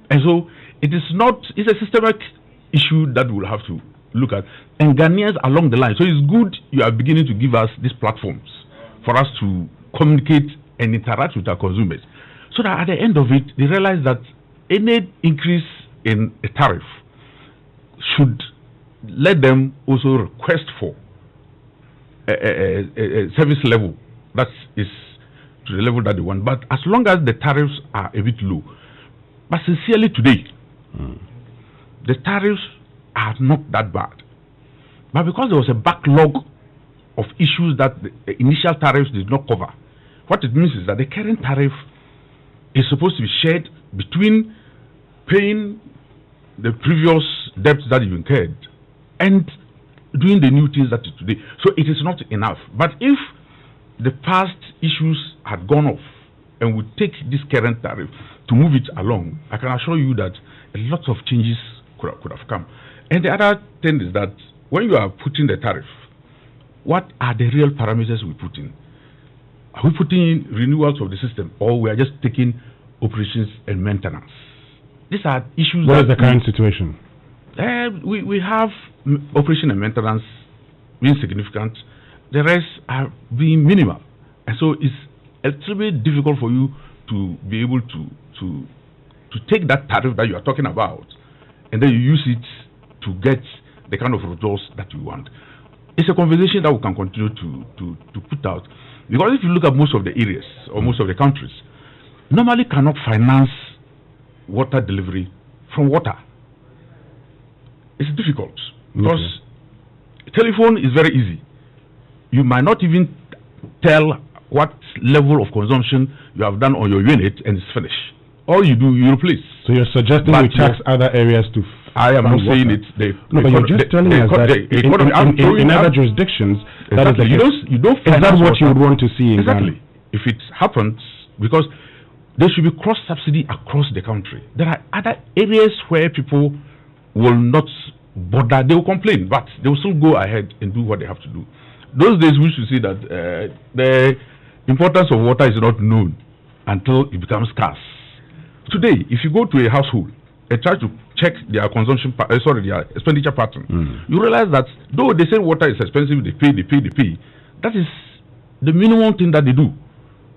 And so it's a systemic issue that we'll have to look at. And Ghanaians along the line. So it's good you are beginning to give us these platforms for us to communicate and interact with our consumers. So that at the end of it, they realize that any increase in a tariff should let them also request for a service level that is to the level that they want. But as long as the tariffs are a bit low, but sincerely today, the tariffs are not that bad. But because there was a backlog of issues that the initial tariffs did not cover, what it means is that the current tariff is supposed to be shared between paying the previous debts that you incurred and doing the new things that is today. So it is not enough. But if the past issues had gone off and we take this current tariff to move it along, I can assure you that a lot of changes could have come. And the other thing is that when you are putting the tariff, what are the real parameters we put in? Are we putting in renewals of the system, or we are just taking operations and maintenance? These are issues. What is the current situation? We have operation and maintenance being significant. The rest are being minimal. And so it's a little bit difficult for you to be able to take that tariff that you are talking about and then you use it to get the kind of results that you want. It's a conversation that we can continue to put out. Because if you look at most of the areas or most of the countries, normally cannot finance water delivery from water. It's difficult because telephone is very easy. You might not even tell what level of consumption you have done on your unit and it's finished. All you do, you replace. So you're suggesting we tax other areas to I am not saying it. No, but you're just telling us that in other jurisdictions, that is the case. You don't is that what you would want to see in Ghana? Exactly. If it happens, because there should be cross-subsidy across the country. There are other areas where people will not bother. They will complain, but they will still go ahead and do what they have to do. Those days we used to see that the importance of water is not known until it becomes scarce. Today, if you go to a household and try to check their consumption, their expenditure pattern, you realize that though they say water is expensive, they pay. That is the minimum thing that they do,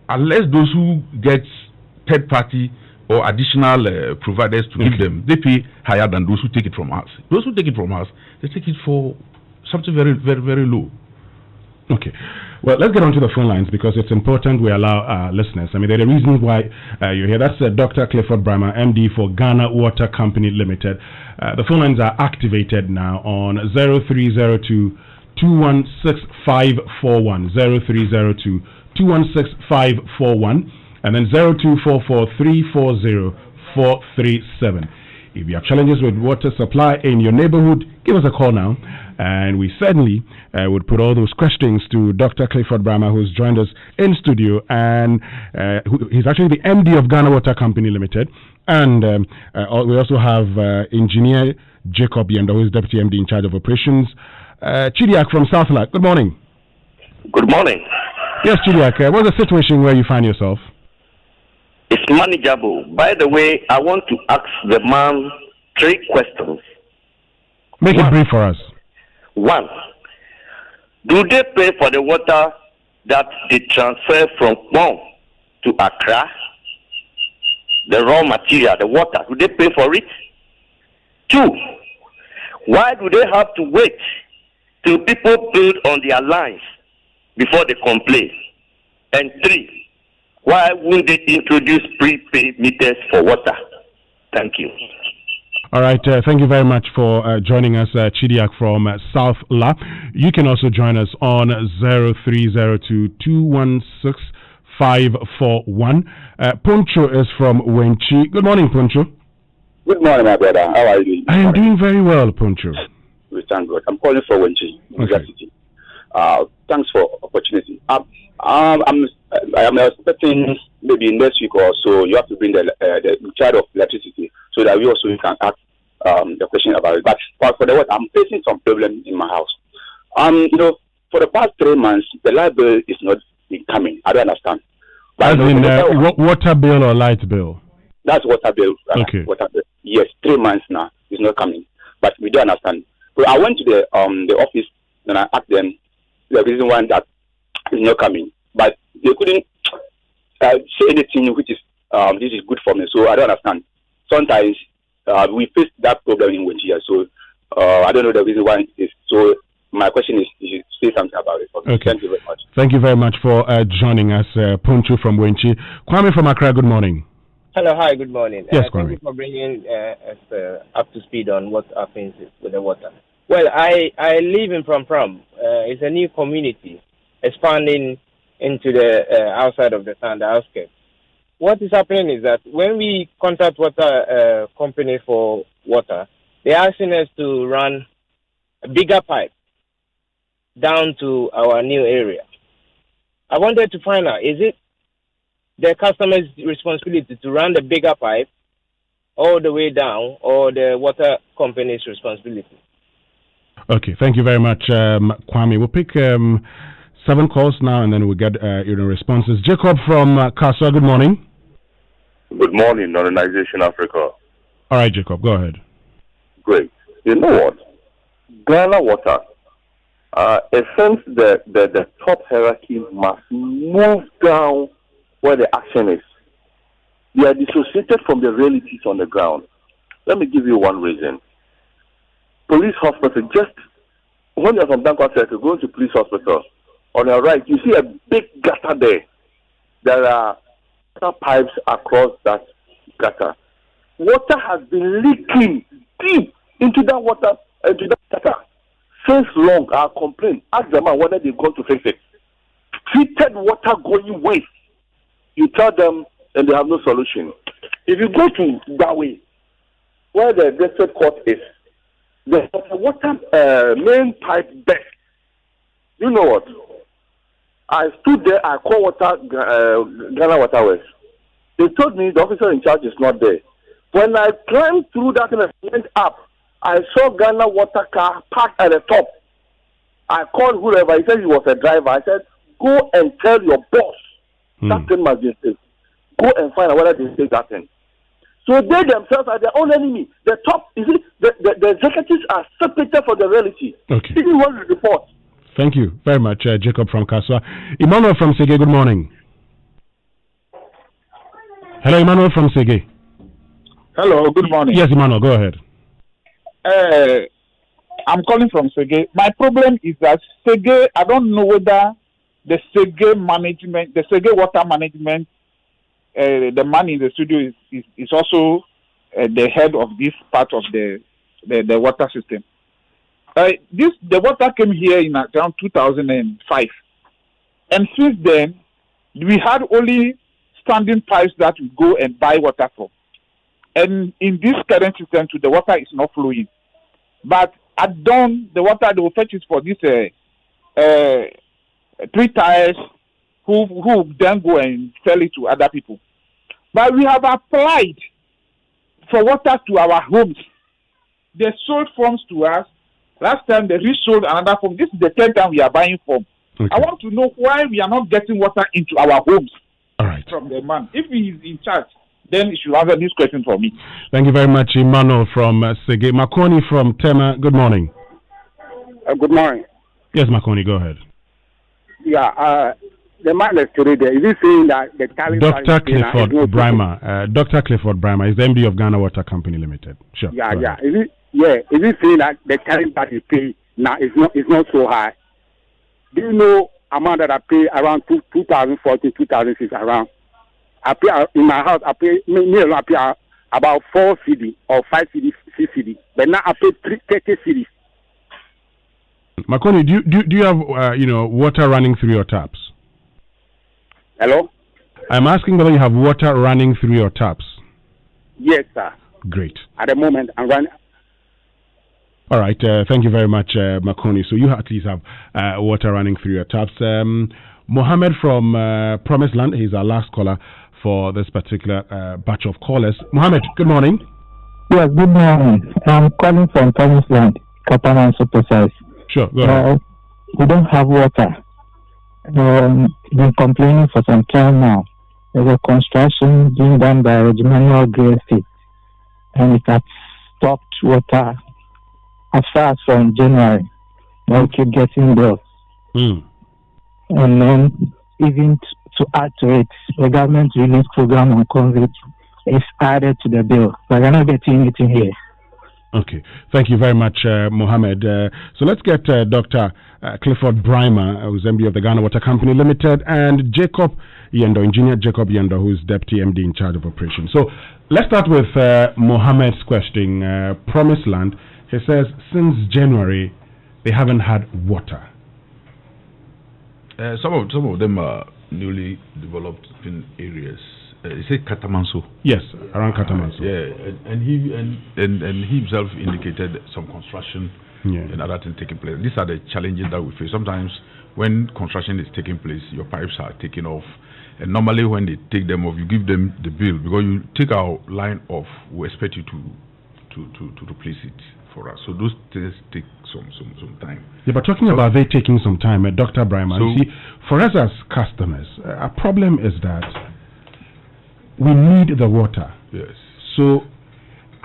unless those who get third party or additional providers to give them, they pay higher than those who take it from us. Those who take it from us, they take it for something very, very, very low. Okay. Well, let's get on to the phone lines because it's important we allow our listeners. I mean, there are reasons why you're here. That's Dr. Clifford Braimah, MD for Ghana Water Company Limited. The phone lines are activated now on 0302 216 541, 0302 216 541, and then 0244 340 437. If you have challenges with water supply in your neighborhood, give us a call now. And we certainly would put all those questions to Dr. Clifford Braimah, who's joined us in studio. And he's actually the MD of Ghana Water Company Limited. And we also have Engineer Jacob Yenda, who is Deputy MD in charge of operations. Chidiak from Southland. Good morning. Good morning. Yes, Chidiak. What's the situation where you find yourself? It's manageable. By the way, I want to ask the man 3 questions. Make it brief for us. 1. Do they pay for the water that they transfer from Kwon to Accra? The raw material, the water, do they pay for it? 2. Why do they have to wait till people build on their lines before they complain? And 3. Why wouldn't they introduce prepaid meters for water? Thank you. All right. Thank you very much for joining us, Chidiak from South La. You can also join us on 0302 216 541. Poncho is from Wenchi. Good morning, Poncho. Good morning, my brother. How are you? I am doing very well, Poncho. We thank God. I'm calling for Wenchi University. Thanks for opportunity. I am expecting maybe next week or so you have to bring the charge of electricity so that we also can ask the question about it. But for the what, I'm facing some problem in my house. For the past 3 months, the light bill is not coming. I don't understand. As in water bill or light bill? That's water bill. Okay. Water bill. Yes, 3 months now. It's not coming. But we don't understand. So I went to the office and I asked them the reason why that is not coming. But they couldn't say anything which is this is good for me. So I don't understand. Sometimes we face that problem in Wenchia. So I don't know the reason why it is. So my question is, you should say something about it. Okay. Thank you very much. Thank you very much for joining us, Punchu from Wenchi. Kwame from Accra, good morning. Hello, hi, good morning. Yes, thank you for bringing us up to speed on what happens with the water. Well, I live in Pram. It's a new community expanding into the outside of the town, the outskirts. What is happening is that when we contact water company for water, they're asking us to run a bigger pipe down to our new area. I wanted to find out, is it the customer's responsibility to run the bigger pipe all the way down, or the water company's responsibility? Okay, thank you very much, Kwame. We'll pick 7 calls now, and then we'll get responses. Jacob from Kaswa, good morning. Good morning, Organization Africa. All right, Jacob, go ahead. Great. You know what? Ghana Water, it seems the top hierarchy must move down where the action is. They are dissociated from the realities on the ground. Let me give you one reason. Police hospital, just when you're from Dankwa Circle, going to police hospital, on your right, you see a big gutter there. There are water pipes across that gutter. Water has been leaking deep into that water, into that gutter. Since long, I complain. Ask them whether they've gone to fix it. Treated water going waste. You tell them, and they have no solution. If you go to that way, where the district court is, there's a water main pipe there. You know what? I stood there, I called Ghana Waterways. They told me the officer in charge is not there. When I climbed through that and went up, I saw Ghana Water car parked at the top. I called whoever, he said he was a driver. I said, go and tell your boss that thing must be fixed. Go and find out whether they take that thing. So they themselves are their own enemy. The top, you see, the executives are separated from the reality. Okay. This is what we report. Thank you very much, Jacob from Kaswa. Emmanuel from Sege, good morning. Hello, Emmanuel from Sege. Hello, good morning. Yes, Emmanuel, go ahead. I'm calling from Sege. My problem is that Sege, I don't know whether the Sege management, the Sege water management, the man in the studio is also the head of this part of the water system. The water came here in around 2005, and since then we had only standing pipes that we go and buy water from. And in this current system, the water is not flowing. But at dawn, the water they will fetch it for these 3 tires, who then go and sell it to other people. But we have applied for water to our homes. They sold forms to us. Last time they resold another form. This is the 10th time we are buying form. Okay. I want to know why we are not getting water into our homes. All right. From the man. If he is in charge, then he should answer this question for me. Thank you very much, Emmanuel from Sege. Makoni from Tema, good morning. Good morning. Yes, Makoni, go ahead. Yeah, the man that's today there, is he saying that the tariff... Dr. Clifford Braimah. Dr. Clifford Braimah is the MD of Ghana Water Company Limited. Sure. Yeah, yeah. Is he saying that the tariff that you pay now is not so high? Do you know amount that I pay around 2014, 2006 around? I pay in my house. I pay I pay about 4 CD or 5 CD, 6 CD. But now I pay 30 CD. Makoni, do you have water running through your taps? Hello. I'm asking whether you have water running through your taps. Yes, sir. Great. At the moment, I'm running. All right. Thank you very much, Makoni. So you at least have water running through your taps. Mohammed from Promised Land, he's our last caller for this particular batch of callers. Mohammed, good morning. Yes, good morning. I'm calling from Promised Land, Kapaman Supersize. Sure, go ahead. We don't have water. Been complaining for some time now. There's a construction being done by Emmanuel Gracie, and it has stopped water as far as from January. Now we keep getting bills. And then even to add to it, the government release program on COVID is added to the bill. But we're not getting anything here. Okay. Thank you very much, Mohammed. So let's get Dr. Clifford Braimah, who's MD of the Ghana Water Company Limited, and Jacob Yendo, Engineer Jacob Yendo, who's Deputy MD in charge of operations. So let's start with Mohammed's question. Promised Land, he says, since January, they haven't had water. Some of them are newly developed in areas. You say Katamanso? Yes, around Katamanso. And he himself indicated some construction and other things taking place. These are the challenges that we face. Sometimes when construction is taking place, your pipes are taken off. And normally when they take them off, you give them the bill. Because you take our line off, we expect you to replace it for us. So those things take some time. Yeah, but talking about they taking some time, Dr. Braimah, so, you see, for us as customers, our problem is that we need the water. Yes. So,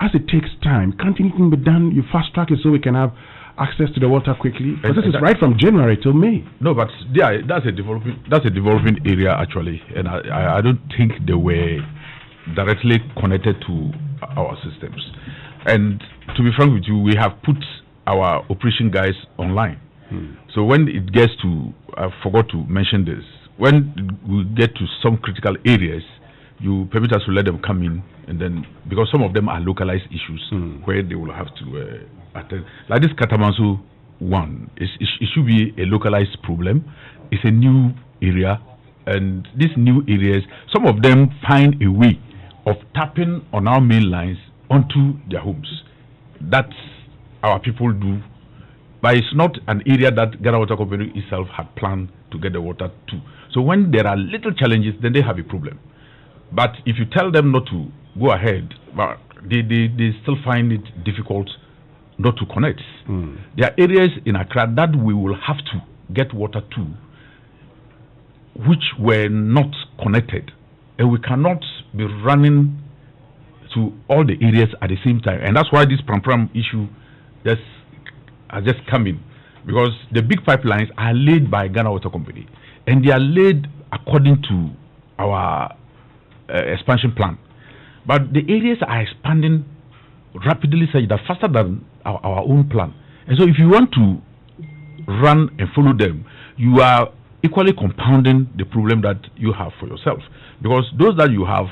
as it takes time, can't anything be done? You fast track it so we can have access to the water quickly. Because this is right from January till May. No, but yeah, that's a developing area actually, and I don't think they were directly connected to our systems. And to be frank with you, we have put our operation guys online. So when it gets to, I forgot to mention this, when we get to some critical areas, you permit us to let them come in, and then because some of them are localized issues where they will have to attend. Like this Katamanso one, it should be a localized problem. It's a new area, and these new areas, some of them find a way of tapping on our main lines onto their homes. That's our people do, but it's not an area that Ghana Water Company itself had planned to get the water to. So when there are little challenges, then they have a problem. But if you tell them not to go ahead, but they still find it difficult not to connect. There are areas in Accra that we will have to get water to, which were not connected, and we cannot be running to all the areas at the same time. And that's why this Pram issue has just come in, because the big pipelines are laid by Ghana Water Company, and they are laid according to our expansion plan. But the areas are expanding rapidly, such that faster than our own plan. And so if you want to run and follow them, you are equally compounding the problem that you have for yourself. Because those that you have,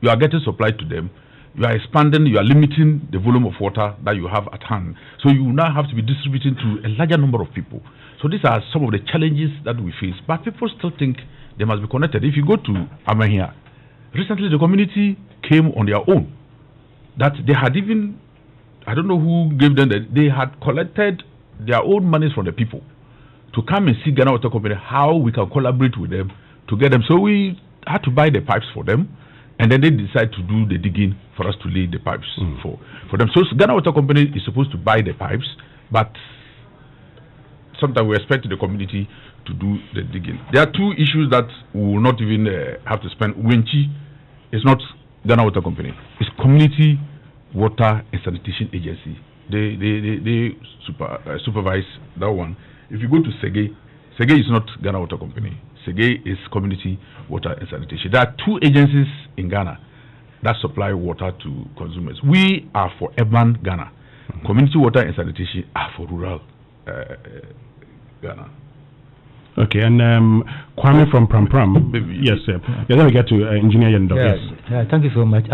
you are getting supplied to them, you are expanding, you are limiting the volume of water that you have at hand. So you now have to be distributing to a larger number of people. So these are some of the challenges that we face. But people still think they must be connected. If you go to Amahia, recently the community came on their own. That they had even, I don't know who gave them that, they had collected their own monies from the people to come and see Ghana Water Company how we can collaborate with them to get them. So we had to buy the pipes for them, and then they decide to do the digging for us to lay the pipes for them. So Ghana Water Company is supposed to buy the pipes, but sometimes we expect the community to do the digging. There are two issues that we will not even have to spend. Wenchi is not Ghana Water Company. It's Community Water and Sanitation Agency. They supervise that one. If you go to Sege is not Ghana Water Company. Sege is Community Water and Sanitation. There are two agencies in Ghana that supply water to consumers. We are for urban Ghana. Community Water and Sanitation are for rural Ghana. Okay, and Kwame from Pram. Yes, sir. Yeah, then we get to Engineer Yendo. Yes. Thank you so much.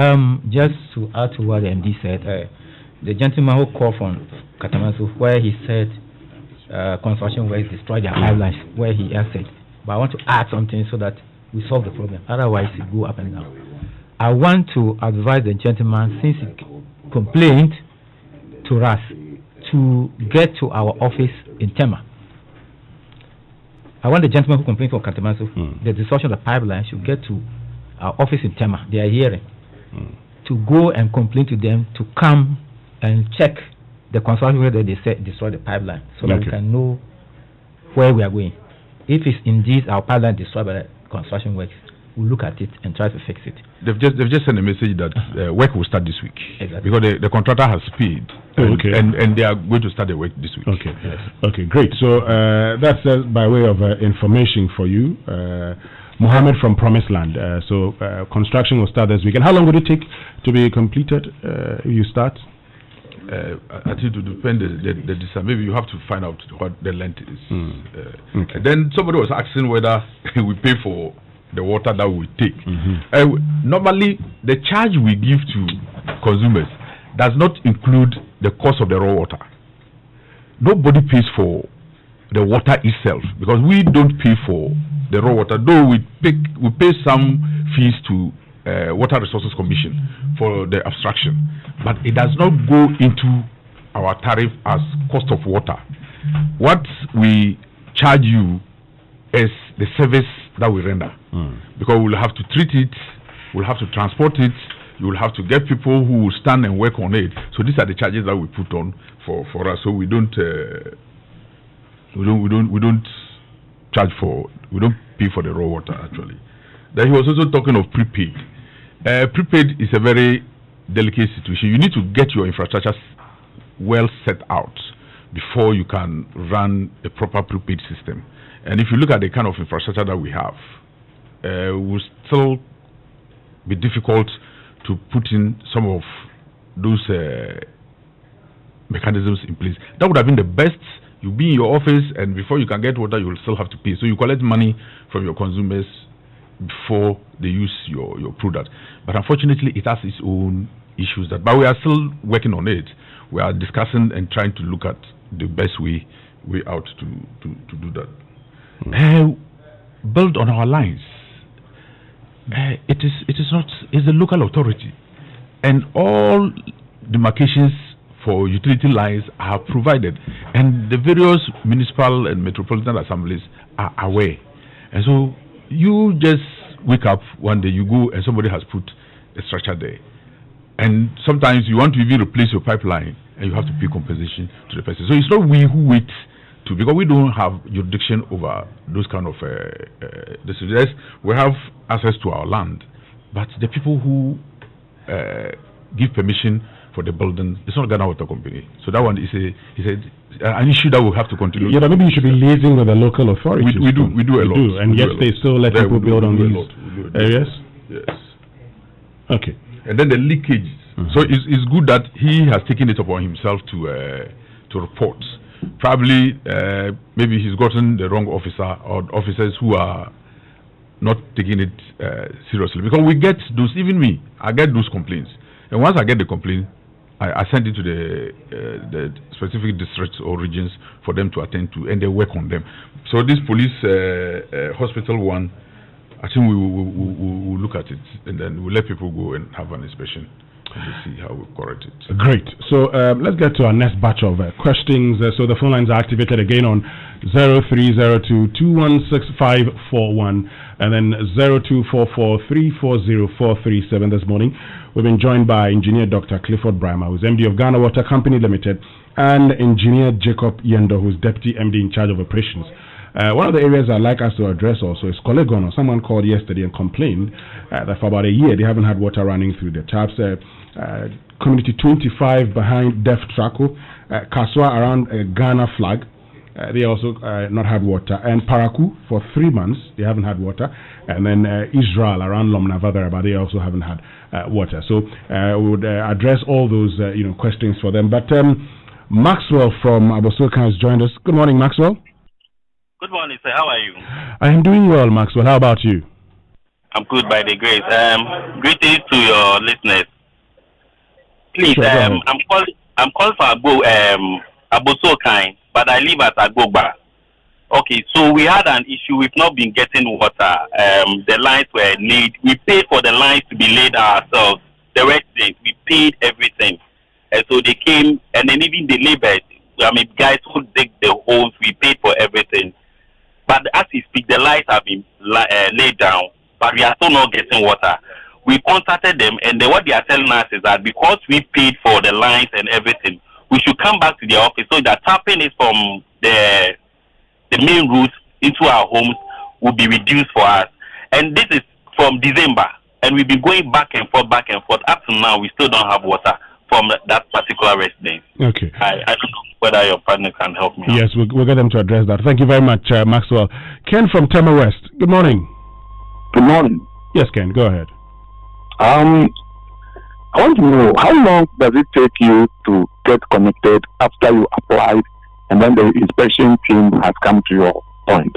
Just to add to what the MD said, the gentleman who called from Katamanso, where he said construction works destroyed their pipelines, where he answered. But I want to add something so that we solve the problem. Otherwise, it go up and down. I want to advise the gentleman, since he complained to us, to get to our office in Tema. I want the gentleman who complained for Katamanso, the destruction of the pipeline, should get to our office in Tema. They are hearing. To go and complain to them to come and check the construction where they said destroy the pipeline, so that we can know where we are going. If it's indeed our pipeline destroyed by the construction works, we'll look at it and try to fix it. They've just sent a message that work will start this week. Exactly. Because the contractor has paid. And they are going to start the work this week. Okay. Yes. Okay, great. So that's by way of information for you. Mohammed from Promised Land. So construction will start this week. And how long would it take to be completed if you start? I think it will depend the distance. Maybe you have to find out what the length is. Okay. Then somebody was asking whether we pay for the water that we take. Normally, the charge we give to consumers does not include the cost of the raw water. Nobody pays for the water itself because we don't pay for the raw water, though we pay some fees to Water Resources Commission for the abstraction, but it does not go into our tariff as cost of water. What we charge you is the service that we render, because we'll have to treat it, we'll have to transport it, you will have to get people who will stand and work on it. So these are the charges that we put on for us. So we don't charge for, we don't pay for the raw water actually. Then he was also talking of prepaid. Prepaid is a very delicate situation. You need to get your infrastructure well set out before you can run a proper prepaid system. And if you look at the kind of infrastructure that we have, it will still be difficult to put in some of those mechanisms in place. That would have been the best. You'll be in your office, and before you can get water, you will still have to pay. So you collect money from your consumers before they use your product. But unfortunately, it has its own issues. But we are still working on it. We are discussing and trying to look at the best way out to do that. Build on our lines. It is not. It's the local authority, and all demarcations for utility lines are provided, and the various municipal and metropolitan assemblies are aware. And so you just wake up one day, you go, and somebody has put a structure there, and sometimes you want to even replace your pipeline, and you have to pay compensation to the person. So it's not we who wait to, because we don't have jurisdiction over those kind of decisions. We have access to our land, but the people who give permission for the building, it's not Ghana Water Company. So that one is an issue that we have to continue. Yeah, but maybe you should be liaising with the local authorities. We do a lot. And yet they still let people build on these areas? Yes. Okay. And then the leakage. So it's good that he has taken it upon himself to report. Probably, maybe he's gotten the wrong officer or officers who are not taking it seriously. Because we get those, even me, I get those complaints. And once I get the complaint, I send it to the specific districts or regions for them to attend to, and they work on them. So this police hospital one, I think we will look at it, and then we'll let people go and have an inspection and see how we correct it. Great. So let's get to our next batch of questions. So the phone lines are activated again on 0302-216-541 and then 0244-340437 this morning. We've been joined by Engineer Dr. Clifford Braimah, who's MD of Ghana Water Company Limited, and Engineer Jacob Yendo, who's Deputy MD in charge of operations. One of the areas I'd like us to address also is Kolegono. Someone called yesterday and complained that for about a year they haven't had water running through the taps. Community 25 behind Def Traco, Kaswa around Ghana Flag, they also not had water, and Paraku for 3 months they haven't had water, and then Israel around Lomnavadara, but they also haven't had water. So we would address all those questions for them. But Maxwell from Abosoka has joined us. Good morning, Maxwell. Good morning, sir. How are you? I am doing well, Maxwell. How about you? I'm good by the grace. Greetings to your listeners. Please, sure, I'm calling for Abosoka, but I live at Agboba. Okay, so we had an issue. We've not been getting water. The lines were laid. We paid for the lines to be laid ourselves. The residents, we paid everything. And so they came, and then even the labored, guys who dig the holes, we paid for everything. But as we speak, the lines have been laid down, but we are still not getting water. We contacted them, and what they are telling us is that because we paid for the lines and everything, we should come back to the office so that tapping is from the main route into our homes will be reduced for us. And this is from December, and we've been going back and forth. Up to now, we still don't have water from that particular residence. Okay. I don't know whether your partner can help me. Yes, we'll get them to address that. Thank you very much, Maxwell. Ken from Tema West. Good morning. Good morning. Yes, Ken, go ahead. I want to know, how long does it take you to get connected after you applied and then the inspection team has come to your point?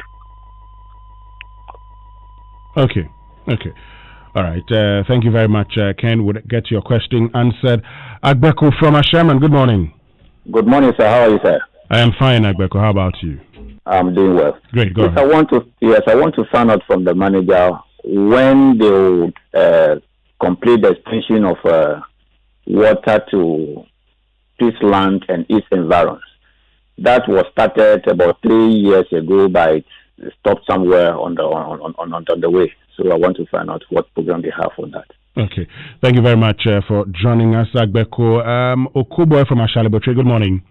Okay. All right. Thank you very much, Ken. We'll get your question answered. Agbeko from Asherman, good morning. Good morning, sir. How are you, sir? I am fine, Agbeko. How about you? I'm doing well. Great, go ahead. I want to find out from the manager when they will complete the extension of water to East Land and East Environs. That was started about 3 years ago, but it stopped somewhere on the way. So I want to find out what program they have on that. Okay. Thank you very much for joining us, Agbeko. Okuboy from Ashalibotre, good morning.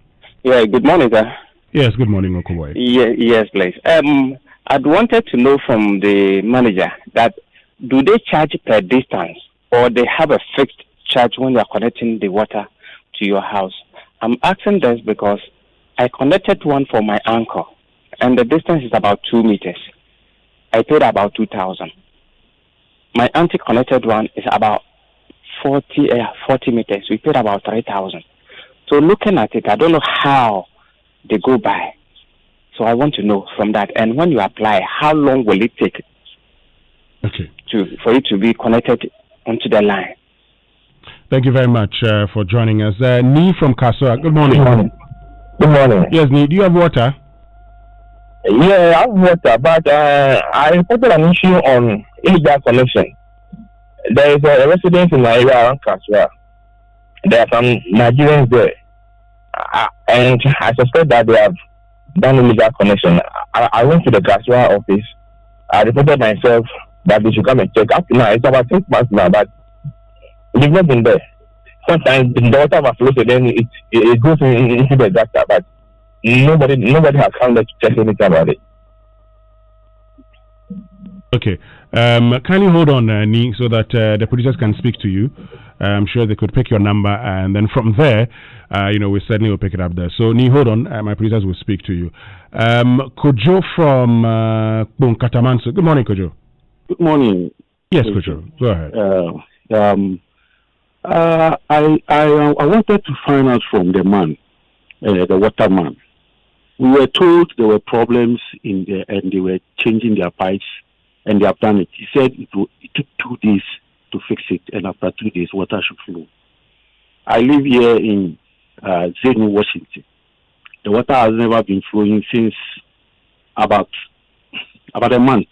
Yeah, good morning, sir. Yes, good morning, Okuboy. Yes, please. I'd wanted to know from the manager that do they charge per distance or they have a fixed charge when you are connecting the water to your house? I'm asking this because I connected one for my uncle and the distance is about 2 meters. I paid about 2,000. My auntie connected one is about 40 meters. We paid about 3,000. So looking at it, I don't know how they go by. So I want to know from that. And when you apply, how long will it take for it to be connected onto the line? Thank you very much for joining us. Nee from Kasua, good morning. Good morning. Yes, Nee, do you have water? Yeah, I have water, but I reported an issue on illegal connection. There is a residence in my area around Kasua. There are some Nigerians there. And I suspect that they have done illegal connection. I went to the Kasua office. I reported myself that they should come and check. Up to now, it's about 6 months now, but they've not been there. Sometimes the water overflows and then it goes into the gutter, but nobody has come there to check anything about it. Okay. Kindly hold on, Nee, so that the producers can speak to you. I'm sure they could pick your number, and then from there, we certainly will pick it up there. So, Nee, hold on. My producers will speak to you. Kojo from Katamanso. Good morning, Kojo. Good morning. Yes, Kojo. Go ahead. I wanted to find out from the man, the water man. We were told there were problems and they were changing their pipes, and they have done it. He said it took 2 days to fix it, and after 2 days, water should flow. I live here in Zenu, Washington. The water has never been flowing since about a month.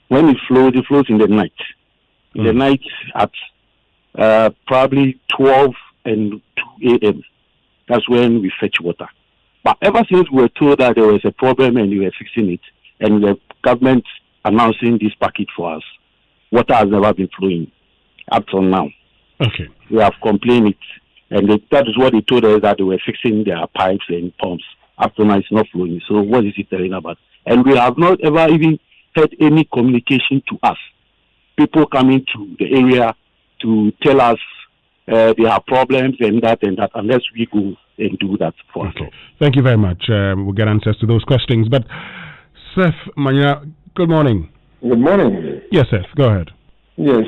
When it flows in the night. In the night at probably 12 and 2 a.m. That's when we fetch water. But ever since we were told that there was a problem and we were fixing it, and the government announcing this package for us, water has never been flowing up till now. Okay. We have complained it, and that is what they told us, that they were fixing their pipes and pumps. Up till now, it's not flowing. So what is it telling about? And we have not ever even had any communication to us. People coming to the area to tell us they have problems and that, unless we go and do that for us. Thank you very much. We'll get answers to those questions. But Seth Manya, good morning. Good morning. Yes, Seth, go ahead. Yes,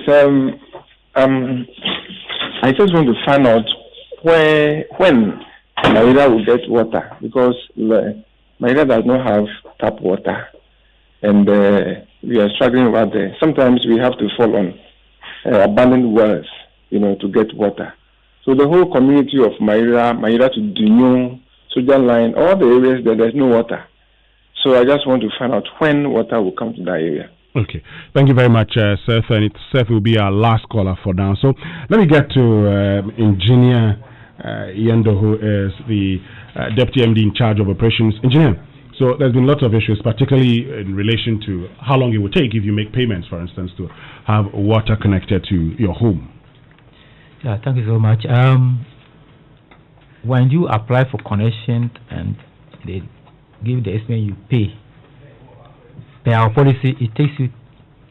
I just want to find out when Maida will get water, because Maida does not have tap water, and we are struggling right there. Sometimes we have to fall on abandoned wells, to get water. So the whole community of Maida to Dunyon, Sojan Line, all the areas there's no water. So I just want to find out when water will come to that area. Okay. Thank you very much, Seth. And Seth will be our last caller for now. So let me get to Engineer Yendo, who is the Deputy MD in charge of operations. Engineer, so there's been lots of issues, particularly in relation to how long it would take if you make payments, for instance, to have water connected to your home. Yeah, thank you so much. When you apply for connection and they give the estimate you pay, per our policy, it takes you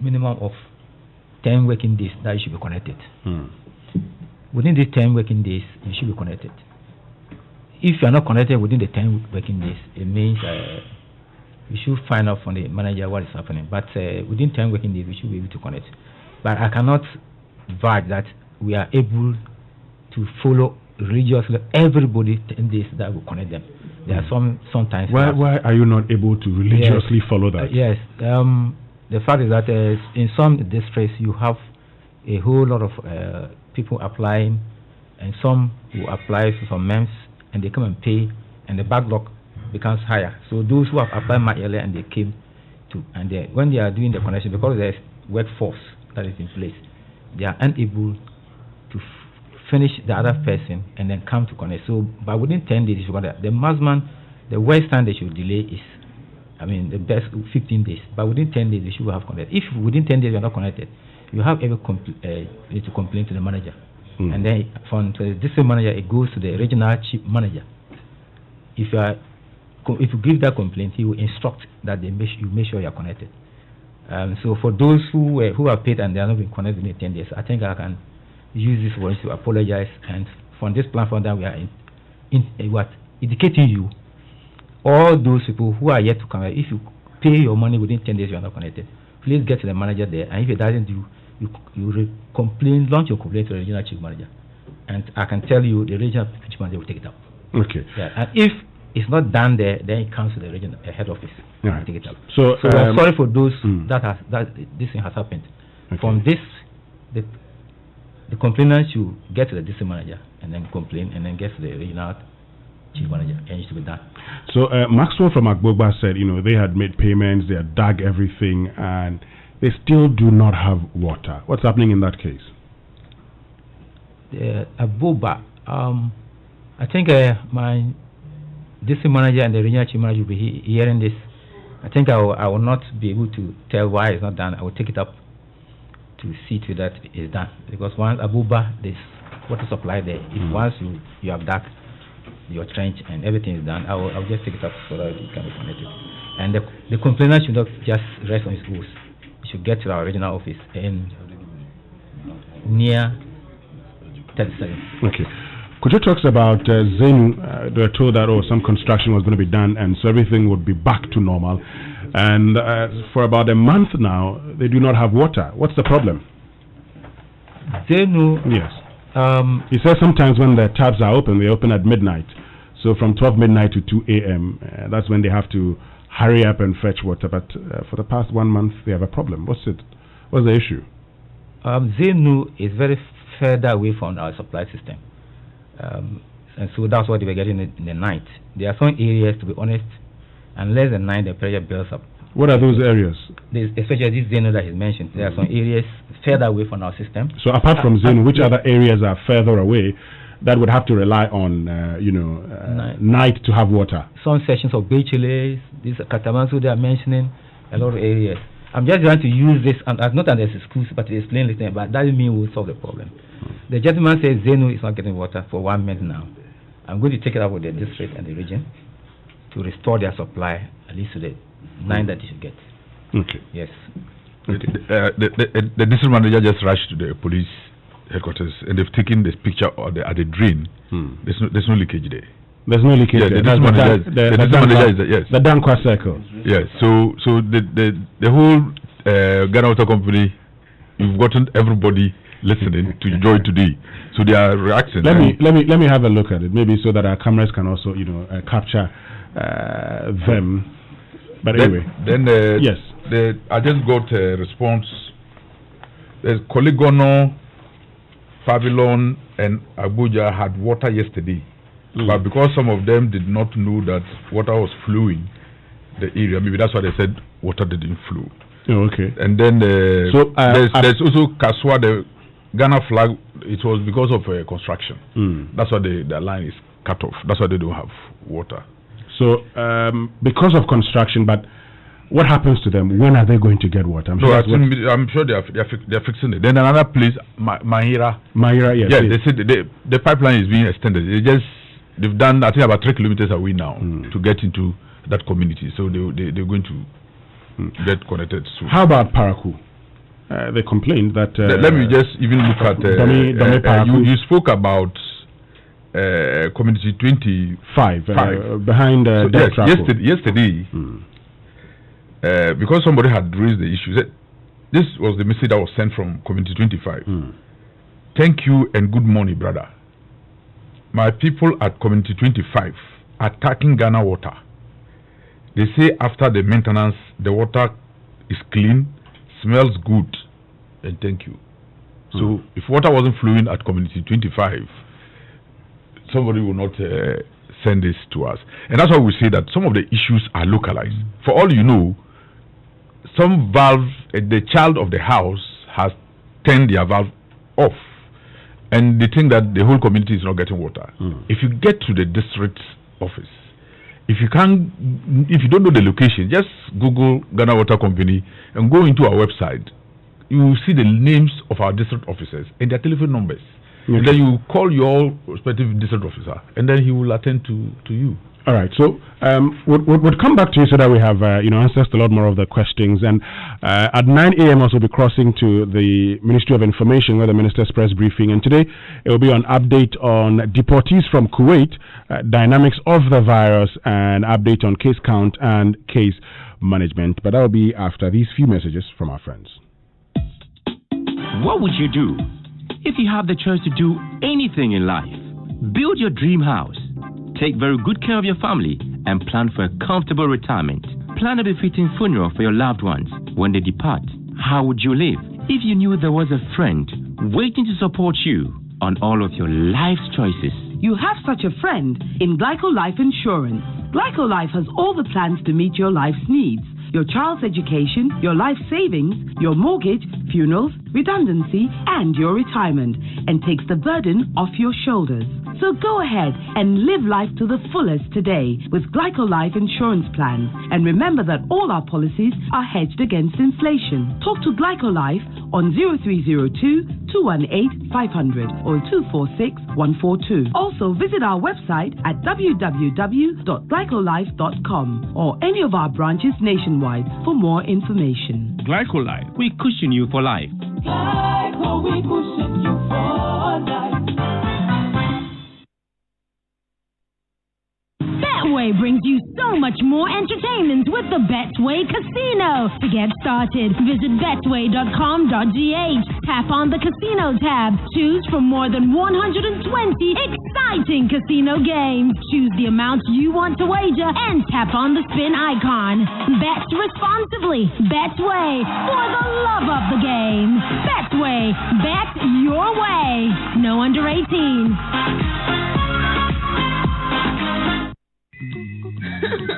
minimum of 10 working days that you should be connected. Within these 10 working days, you should be connected. If you are not connected within the 10 working days, it means you should find out from the manager what is happening. But within 10 working days, we should be able to connect. But I cannot vouch that we are able to follow religiously everybody 10 days that will connect them. There are sometimes. Why are you not able to religiously follow that? Yes. The fact is that in some districts you have a whole lot of people applying, and some who apply for some months and they come and pay, and the backlog becomes higher. So those who have applied much earlier and they came to, and when they are doing the connection, because there's workforce that is in place, they are unable to finish the other person and then come to connect. So by within 10 days, the maximum, the worst time they should delay is, the best 15 days. But within 10 days, they should have connected. If within 10 days you are not connected, you have to complain to the manager. And then from the district manager, it goes to the regional chief manager. If you give that complaint, he will instruct that you make sure you are connected. So for those who are paid and they are not being connected in 10 days, I think I can use this word to apologize. And from this platform that we are educating you, all those people who are yet to connect, if you pay your money within 10 days, you are not connected, please get to the manager there. And if it doesn't do, you complain, launch your complaint to the regional chief manager. And I can tell you the regional chief manager will take it up. Okay. Yeah. And if it's not done there, then it comes to the regional head office. Right. Take it up. So I'm sorry for those that this thing has happened. Okay. From this, the complainant should get to the district manager and then complain, and then get to the regional chief manager, and it should be done. So Maxwell from Agbogba said, they had made payments, they had dug everything, and they still do not have water. What's happening in that case? Agbogba, I think my district manager and the regional chief manager will be hearing this. I think I will not be able to tell why it's not done. I will take it up to see to that it is done. Because once Agbogba, there's water supply there. If once you have dug your trench and everything is done, I'll just take it up so that it can be connected. And the complainant should not just rest on his oars. He should get to our regional office in near 37. Okay. Could you talk about Zenu? They were told that some construction was going to be done, and so everything would be back to normal. And for about a month now, they do not have water. What's the problem? Zenu. Yes. He says sometimes when the taps are open, they open at midnight. So from 12 midnight to 2 a.m., that's when they have to hurry up and fetch water. But for the past 1 month, they have a problem. What's the issue? Zenu is very further away from our supply system. And so that's what they were getting in the night. There are some areas, to be honest, unless the night the pressure builds up. What are those areas? Especially this Zenu that he's mentioned. There are some areas further away from our system. So apart from Zenu, which other areas are further away that would have to rely on, night to have water? Some sections of Bechiles, this Katamansu they are mentioning, a lot of areas. I'm just trying to use this, not as an excuse, but to explain this thing, but that doesn't mean we'll solve the problem. The gentleman says Zenu is not getting water for 1 month now. I'm going to take it up with the district and the region to restore their supply, at least to the 9 that they should get. Okay. Yes. Okay. The district manager just rushed to the police headquarters, and they've taken this picture at the drain. There's no leakage there. There's no leakage there. The district manager is yes. The Dankwa circle. Yes. So the whole Ghana Water Company, you've gotten everybody listening to Joy today, so they are reacting. Let me have a look at it, maybe so that our cameras can also capture them. But anyway, then yes, I just got a response. There's Koligono, Favilon, and Abuja had water yesterday, but because some of them did not know that water was flowing the area, maybe that's why they said water didn't flow. Oh, okay. And then there's also Kaswa, the Ghana flag. It was because of construction. That's why the line is cut off. That's why they don't have water. So because of construction, but what happens to them? When are they going to get water? I'm sure they are fixing it. Then another place, Mahira. Mahira, yes. Yeah, they said the pipeline is being extended. They've done, I think, about 3 kilometers away now to get into that community. So they're going to get connected soon. How about Paraku? they complained that. Let me just even look at. You spoke about Community 25 behind yesterday. Because somebody had raised the issue. This was the message that was sent from Community 25. Thank you and good morning, brother. My people at Community 25 attacking Ghana Water. They say after the maintenance, the water is clean, smells good, and thank you. So if water wasn't flowing at Community 25, somebody will not send this to us. And that's why we say that some of the issues are localized. For all you know, some valve, the child of the house has turned their valve off, and they think that the whole community is not getting water. If you get to the district office, if you don't know the location, just Google Ghana Water Company and go into our website. You will see the names of our district officers and their telephone numbers. And then you call your respective district officer, and then he will attend to you. All right, so we'll come back to you so that we have answers to a lot more of the questions. And at 9 a.m. also be crossing to the Ministry of Information where the Minister's press briefing. And today it will be an update on deportees from Kuwait, dynamics of the virus, and update on case count and case management. But that will be after these few messages from our friends. What would you do if you have the choice to do anything in life? Build your dream house. Take very good care of your family and plan for a comfortable retirement. Plan a befitting funeral for your loved ones when they depart. How would you live if you knew there was a friend waiting to support you on all of your life's choices? You have such a friend in Glyco Life Insurance. Glyco Life has all the plans to meet your life's needs. Your child's education, your life savings, your mortgage, funerals, redundancy, and your retirement, and takes the burden off your shoulders. So go ahead and live life to the fullest today with Glyco Life Insurance plans. And remember that all our policies are hedged against inflation. Talk to Glyco Life on 0302 218 500 or 246 142. Also visit our website at www.glycolife.com or any of our branches nationwide for more information. Glyco Life, we cushion you for life. Glyco, we cushion you for life. Betway brings you so much more entertainment with the Betway Casino. To get started, visit betway.com.gh. Tap on the Casino tab. Choose from more than 120 exciting casino games. Choose the amount you want to wager and tap on the spin icon. Bet responsibly. Betway, for the love of the game. Betway, bet your way. No under 18.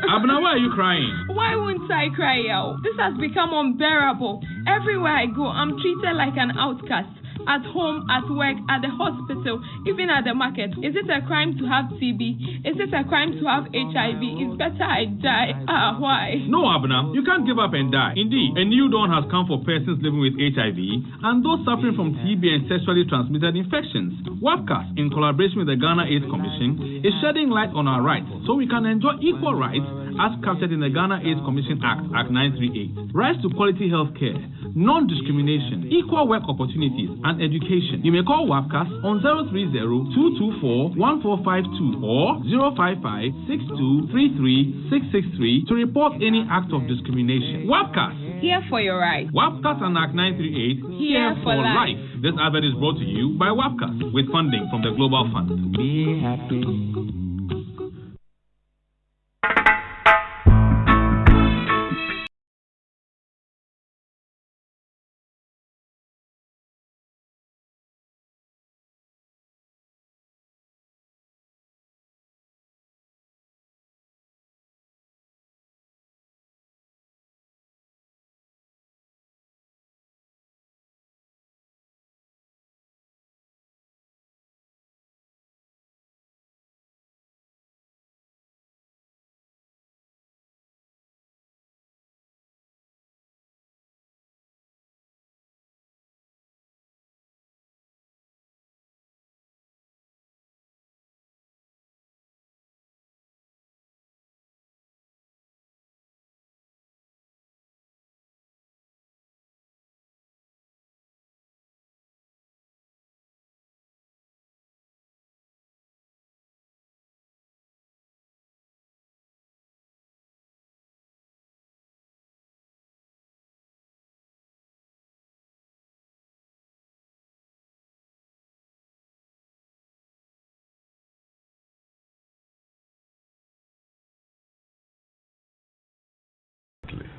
Abna, why are you crying? Why wouldn't I cry out? This has become unbearable. Everywhere I go, I'm treated like an outcast. At home, at work, at the hospital, even at the market. Is it a crime to have TB? Is it a crime to have HIV? It's better I die. Why? No, Abna, you can't give up and die. Indeed, a new dawn has come for persons living with HIV and those suffering from TB and sexually transmitted infections. WAPCAS, in collaboration with the Ghana AIDS Commission, is shedding light on our rights so we can enjoy equal rights as captured in the Ghana AIDS Commission Act, Act 938. Rights to quality health care, non-discrimination, equal work opportunities, and education. You may call WAPCAS on 030-224-1452 or 055-6233-663 to report any act of discrimination. WAPCAS. Here for your rights. WAPCAS and Act 938. Here for life. This advert is brought to you by WAPCAS with funding from the Global Fund. Be happy.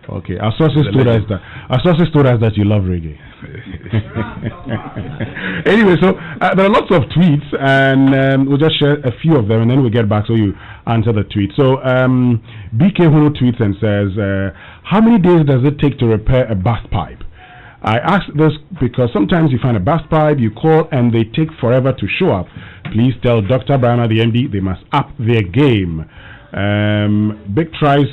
Okay, our sources told us that you love reggae. Anyway, so there are lots of tweets, and we'll just share a few of them, and then we'll get back so you answer the tweet. So BK Huno tweets and says, how many days does it take to repair a burst pipe? I ask this because sometimes you find a burst pipe, you call, and they take forever to show up. Please tell Dr. Braimah, the MD, they must up their game. Big Trice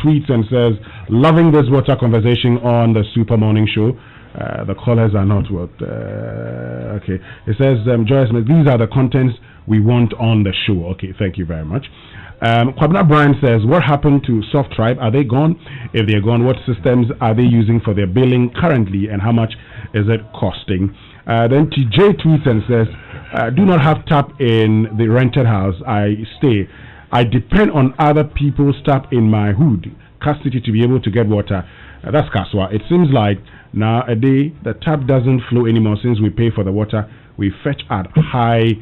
tweets and says, loving this water conversation on the Super Morning Show. The callers are not what. Okay. It says, Joyce Smith, these are the contents we want on the show. Okay, thank you very much. Kwabna Brian says, what happened to Soft Tribe? Are they gone? If they're gone, what systems are they using for their billing currently, and how much is it costing? Then TJ tweets and says, do not have tap in the rented house I stay. I depend on other people's tap in my hood, custody, to be able to get water. That's Kaswa. It seems like nowadays the tap doesn't flow anymore since we pay for the water. We fetch at high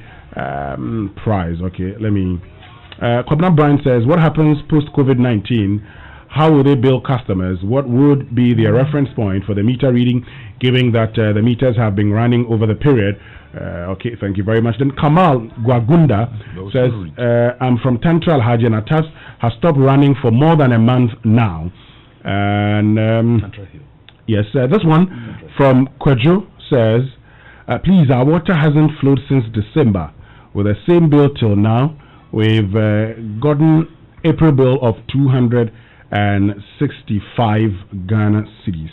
price. Okay, let me. Kwabna Brian says, what happens post COVID-19? How will they bill customers? What would be their reference point for the meter reading, given that the meters have been running over the period? Okay, thank you very much. Then Kamal Gwagunda says, I'm from Tantra Alhaji, and Atas has stopped running for more than a month now. And yes, this one from Kwejo says, please, our water hasn't flowed since December with the same bill till now. We've gotten April bill of 265 Ghana cedis.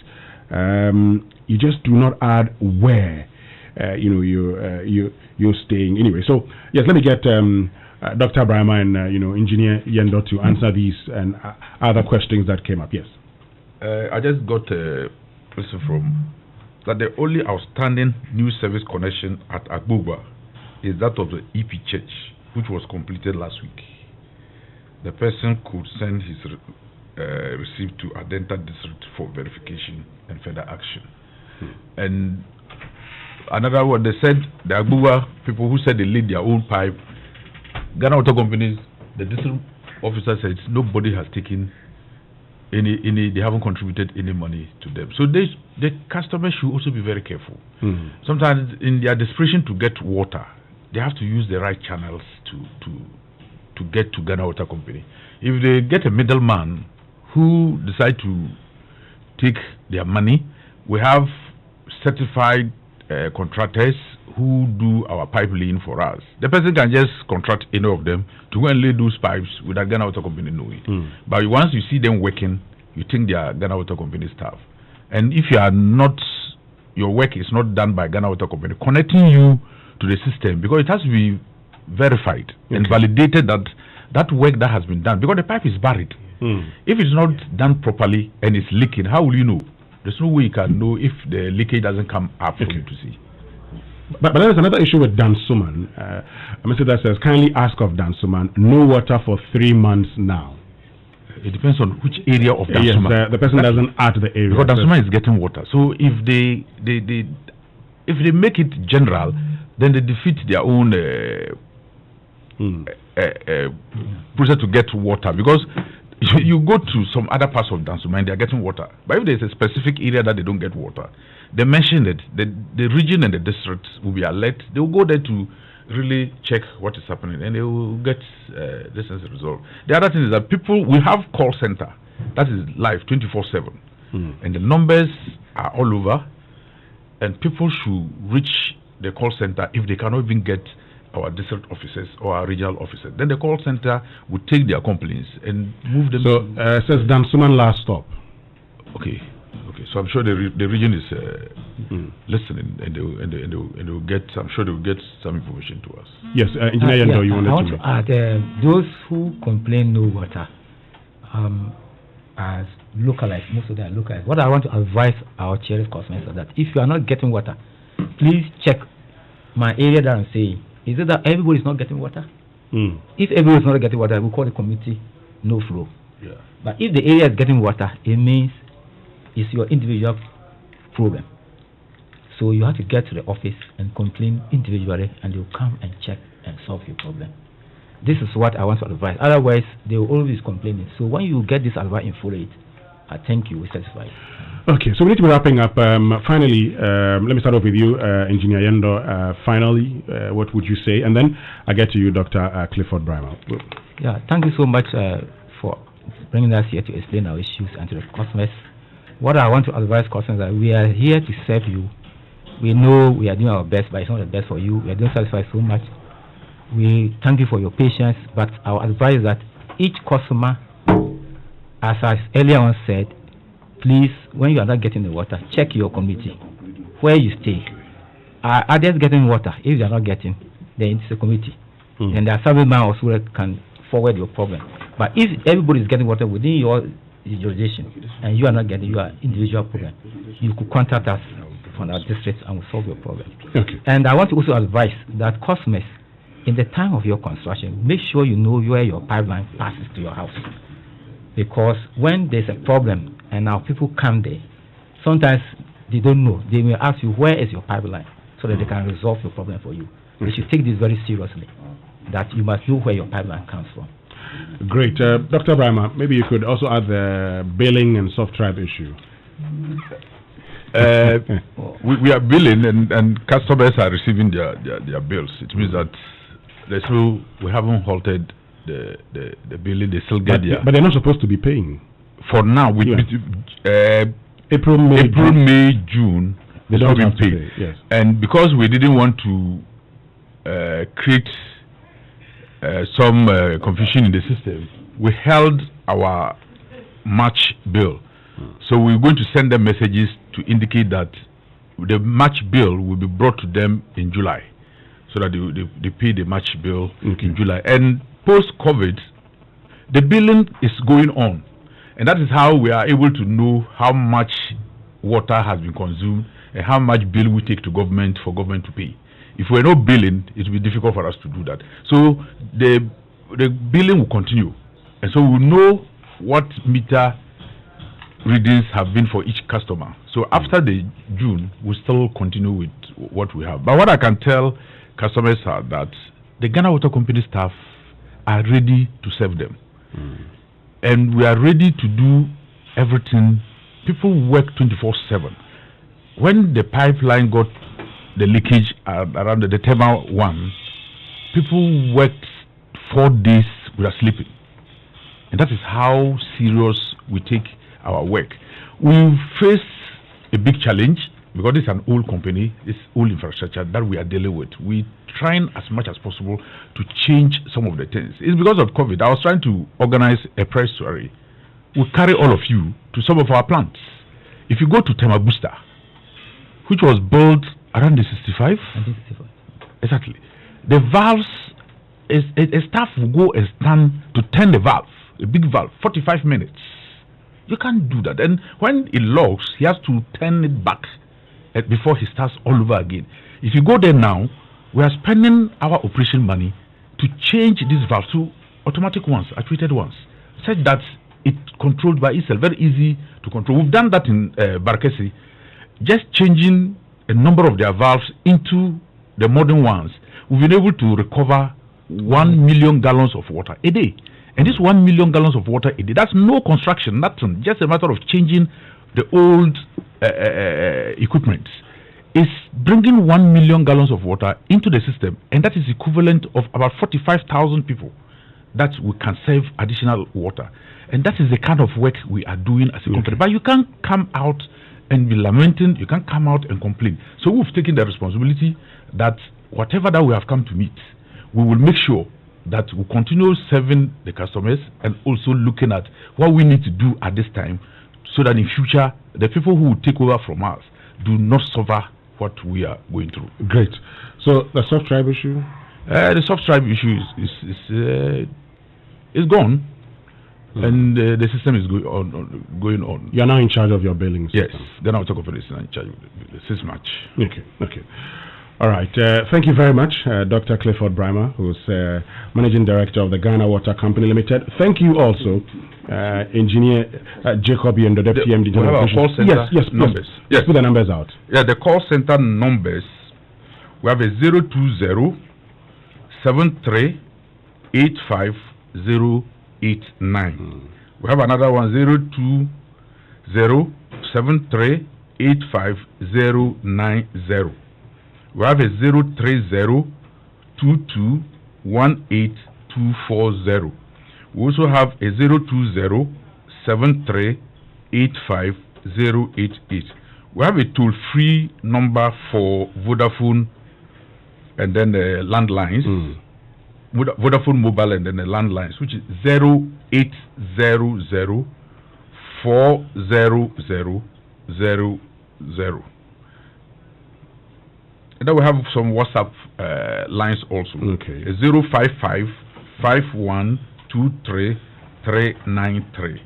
You just do not add where you're staying. Anyway, so yes, let me get Dr. Braimah and Engineer Yendo to answer these and other questions that came up. Yes. I just got a listen from that the only outstanding new service connection at Agbogba is that of the EP Church, which was completed last week. The person could send his receipt to Adenta District for verification and further action. And another one, they said the Agbogba people who said they laid their own pipe, Ghana Water Companies, the district officer said nobody has taken any, they haven't contributed any money to them. So the customers should also be very careful. Sometimes in their desperation to get water, they have to use the right channels to get to Ghana Water Company. If they get a middleman who decide to take their money, we have certified contractors who do our pipe laying for us. The person can just contract any of them to go and lay those pipes without Ghana Water Company knowing. But once you see them working, you think they are Ghana Water Company staff. And if you are not, your work is not done by Ghana Water Company, connecting you to the system, because it has to be verified and validated that work that has been done, because the pipe is buried. If it's not done properly and it's leaking, how will you know? There's no way you can know if the leakage doesn't come up for you to see. But there's another issue with Dan Suman. Mr. That says, kindly ask of Dan Suman, no water for 3 months now. It depends on which area of Dan Suman. Yes, the person doesn't add the area. Because Dan Suman is getting water. So if they make it general, then they defeat their own process to get water. Because you go to some other parts of Dan Suman, they are getting water. But if there's a specific area that they don't get water, they mention it. The region and the district will be alert. They will go there to really check what is happening, and they will get this as a result. The other thing is that people, we have call center that is live 24/7, and the numbers are all over, and people should reach the call center if they cannot even get our district officers or our regional officers. Then the call center will take their complaints and move them. So it says Dan Suman last stop. Okay. So I'm sure the region is listening, and they will get. I'm sure they will get some information to us. Yes, Engineer Yendo, you wanted I want to add those who complain no water, as localized, most of them are localized. What I want to advise our cherished customers is that if you are not getting water, please check my area that I'm saying. Is it that everybody is not getting water? If everybody is not getting water, we call the community no flow. Yeah. But if the area is getting water, it means it's your individual problem. So you have to get to the office and complain individually, and they'll come and check and solve your problem. This is what I want to advise. Otherwise, they will always complain. So when you get this advice and follow it, I think you will satisfy. Okay, so we need to be wrapping up. Finally, let me start off with you, Engineer Yendo. Finally, what would you say? And then I get to you, Dr. Clifford Braimah. Yeah, thank you so much for bringing us here to explain our issues and to the customers. What I want to advise customers is that we are here to serve you. We know we are doing our best, but it's not the best for you. We are doing satisfy so much. We thank you for your patience, but our advice is that each customer, as I earlier on said, please, when you are not getting the water, check your community, where you stay. Are others getting water? If they are not getting, then it's a community. And there are servicemen also that can forward your problem. But if everybody is getting water within your jurisdiction and you are not getting your individual problem, you could contact us from our district and we'll solve your problem. Okay. And I want to also advise that customers, in the time of your construction, make sure you know where your pipeline passes to your house. Because when there's a problem and our people come there, sometimes they don't know. They may ask you, where is your pipeline? So that they can resolve your problem for you. You should take this very seriously, that you must know where your pipeline comes from. Great. Dr. Braimah, maybe you could also add the billing and soft-tribe issue. We are billing and customers are receiving their bills. It means that we haven't halted the billing. They still get but they're not supposed to be paying. For now, April, May, June, they don't have to pay. Yes. And because we didn't want to create some confusion in the system, we held our March bill. So we're going to send them messages to indicate that the March bill will be brought to them in July, so that they pay the March bill in July. And post-COVID, the billing is going on. And that is how we are able to know how much water has been consumed and how much bill we take to government for government to pay. If we're not billing, it will be difficult for us to do that. So the billing will continue. And so we'll know what meter readings have been for each customer. So after the June, we'll still continue with what we have. But what I can tell customers are that the Ghana Water Company staff are ready to serve them. And we are ready to do everything. People work 24/7. When the pipeline got the leakage around the thermal one, people worked 4 days without sleeping. And that is how serious we take our work. We face a big challenge because it's an old company, it's old infrastructure that we are dealing with. We're trying as much as possible to change some of the things. It's because of COVID. I was trying to organize a press story. We'll carry all of you to some of our plants. If you go to Temabusta, which was built around the 65, exactly, the valves, a staff will go and stand to turn the valve, a big valve, 45 minutes. You can't do that. And when it locks, he has to turn it back before he starts all over again. If you go there now, we are spending our operation money to change these valves to automatic ones, actuated ones, such that it's controlled by itself, very easy to control. We've done that in Barkesi, just changing a number of their valves into the modern ones. We've been able to recover 1 million gallons of water a day. And this 1 million gallons of water a day, that's no construction, nothing, just a matter of changing the old equipment. It's bringing 1 million gallons of water into the system, and that is equivalent of about 45,000 people that we can save additional water. And that is the kind of work we are doing as a company. But you can't come out and be lamenting, you can't come out and complain. So we've taken the responsibility that whatever that we have come to meet, we will make sure that we continue serving the customers and also looking at what we need to do at this time so that in future, the people who will take over from us do not suffer what we are going through. Great. So the soft tribe issue? The soft tribe issue is gone. And the system is going on. You are now in charge of your billing system. Yes, Ghana Water Company is in charge of the since March. Okay. All right. Thank you very much, Dr. Clifford Braimah, who's Managing Director of the Ghana Water Company Limited. Thank you also, Engineer Jacob and the Deputy MD. We have our call center numbers. Yes, put the numbers out. Yeah, the call center numbers. We have a 020-7385-089. We have another one, 0738590. We have a 03022182240. We also have a 02073858088. We have a toll-free number for Vodafone and then the landlines. Vodafone mobile and then the landlines, which is 0800 40000. And then we have some WhatsApp lines also. Okay. 055 5123 393.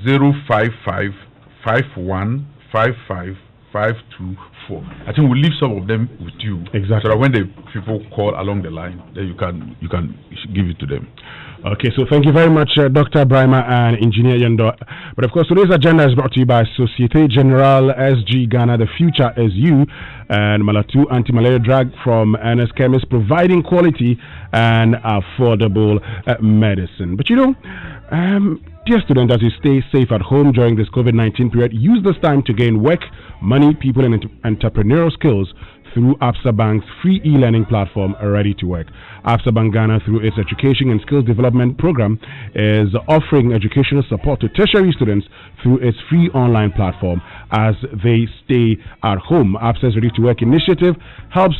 055 5155 524. I think we'll leave some of them with you. Exactly. So that when the people call along the line, then you can give it to them. Okay, so thank you very much, Dr. Braimah and Engineer Yendo. But of course, today's agenda is brought to you by Societe Generale SG Ghana. The future is you, and Malatu anti-malaria drug from NS Chemist, providing quality and affordable medicine. But you know, dear student, as you stay safe at home during this COVID-19 period, use this time to gain work, money, people, and entrepreneurial skills through Absa Bank's free e-learning platform, Ready to Work. Absa Bank Ghana, through its education and skills development program, is offering educational support to tertiary students through its free online platform as they stay at home. Absa's Ready to Work initiative helps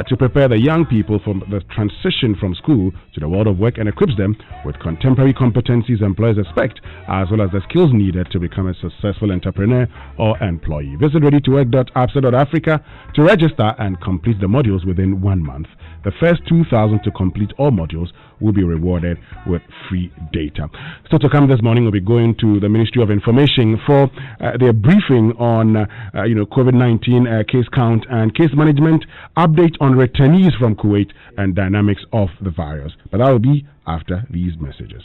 to prepare the young people for the transition from school to the world of work and equips them with contemporary competencies employers expect, as well as the skills needed to become a successful entrepreneur or employee. Visit readytowork.absa.africa to register and complete the modules within 1 month. The first 2,000 to complete all modules will be rewarded with free data. So to come this morning, we'll be going to the Ministry of Information for their briefing on COVID-19 case count and case management, update on returnees from Kuwait, and dynamics of the virus. But that will be after these messages.